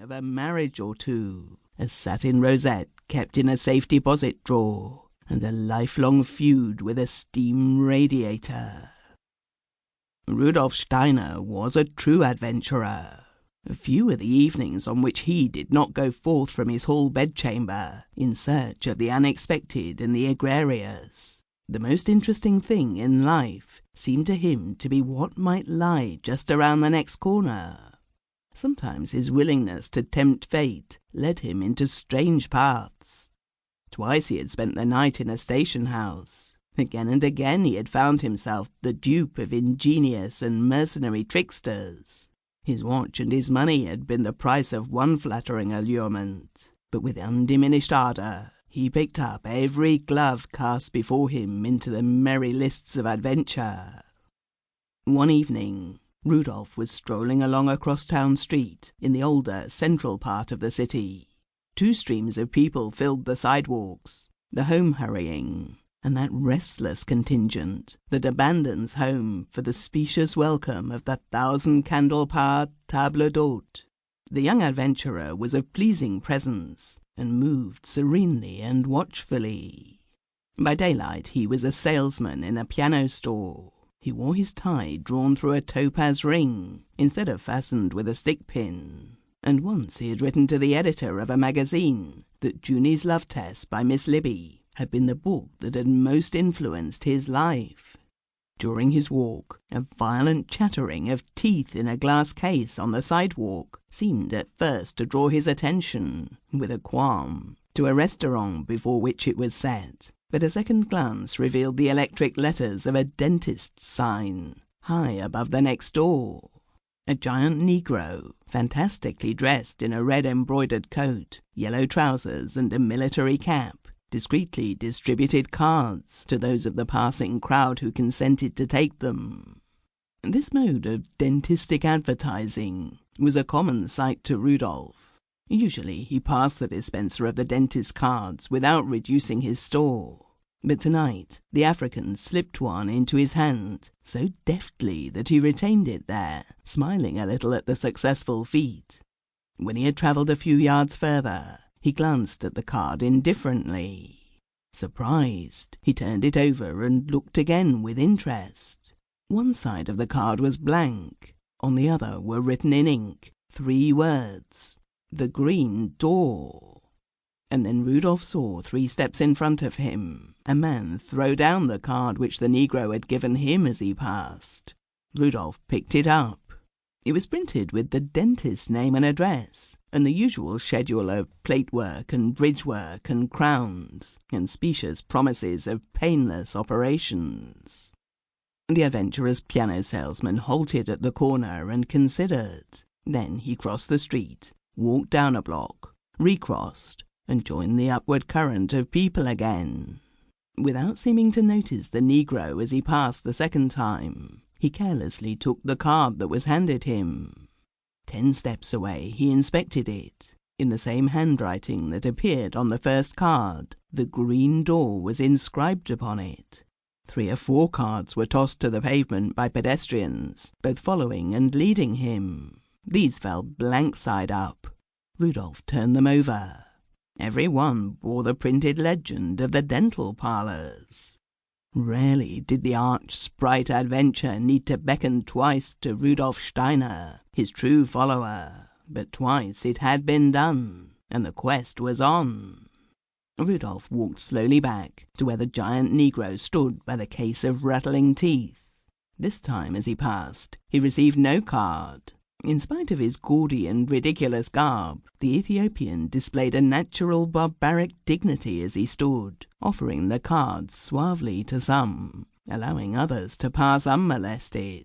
of a marriage or two, a satin rosette kept in a safe deposit drawer, and a lifelong feud with a steam radiator. Rudolf Steiner was a true adventurer. Few were the evenings on which he did not go forth from his hall bedchamber in search of the unexpected and the egregious. The most interesting thing in life seemed to him to be what might lie just around the next corner. Sometimes his willingness to tempt fate led him into strange paths. Twice he had spent the night in a station house. Again and again he had found himself the dupe of ingenious and mercenary tricksters. His watch and his money had been the price of one flattering allurement, but with undiminished ardour he picked up every glove cast before him into the merry lists of adventure. One evening, Rudolf was strolling along a cross-town street in the older central part of the city. Two streams of people filled the sidewalks, the home-hurrying, and that restless contingent that abandons home for the specious welcome of the 1,000-candle-powered table d'hôte. The young adventurer was of pleasing presence, and moved serenely and watchfully. By daylight he was a salesman in a piano store. He wore his tie drawn through a topaz ring, instead of fastened with a stick-pin, and once he had written to the editor of a magazine that Junie's Love Test by Miss Libby had been the book that had most influenced his life. During his walk, a violent chattering of teeth in a glass case on the sidewalk seemed at first to draw his attention, with a qualm, to a restaurant before which it was set, but a second glance revealed the electric letters of a dentist's sign, high above the next door. A giant Negro, fantastically dressed in a red embroidered coat, yellow trousers, and a military cap, discreetly distributed cards to those of the passing crowd who consented to take them. This mode of dentistic advertising was a common sight to Rudolf. Usually he passed the dispenser of the dentist's cards without reducing his store, but tonight the African slipped one into his hand so deftly that he retained it there, smiling a little at the successful feat. When he had travelled a few yards further, he glanced at the card indifferently. Surprised, he turned it over and looked again with interest. One side of the card was blank. On the other were written in ink 3 words: "The Green Door." And then Rudolf saw 3 steps in front of him a man throw down the card which the Negro had given him as he passed. Rudolf picked it up. It was printed with the dentist's name and address, and the usual schedule of plate work and bridge work and crowns, and specious promises of painless operations. The adventurous piano salesman halted at the corner and considered. Then he crossed the street, walked down a block, recrossed, and joined the upward current of people again. Without seeming to notice the Negro as he passed the second time, he carelessly took the card that was handed him. 10 steps away he inspected it. In the same handwriting that appeared on the first card, "The Green Door" was inscribed upon it. 3 or 4 cards were tossed to the pavement by pedestrians, both following and leading him. These fell blank side up. Rudolf turned them over. Every one bore the printed legend of the dental parlours. Rarely did the arch sprite adventure need to beckon twice to Rudolf Steiner, his true follower, but twice it had been done, and the quest was on. Rudolf walked slowly back to where the giant Negro stood by the case of rattling teeth. This time as he passed, he received no card. In spite of his gaudy and ridiculous garb, the Ethiopian displayed a natural barbaric dignity as he stood, offering the cards suavely to some, allowing others to pass unmolested.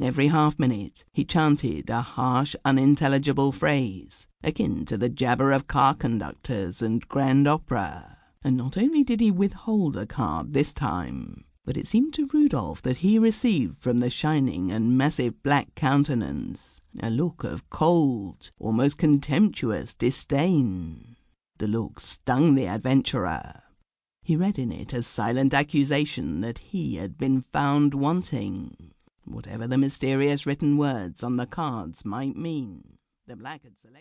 Every half-minute he chanted a harsh, unintelligible phrase, akin to the jabber of car conductors and grand opera. And not only did he withhold a card this time, but it seemed to Rudolf that he received from the shining and massive black countenance a look of cold, almost contemptuous disdain. The look stung the adventurer. He read in it a silent accusation that he had been found wanting. Whatever the mysterious written words on the cards might mean, the black had selected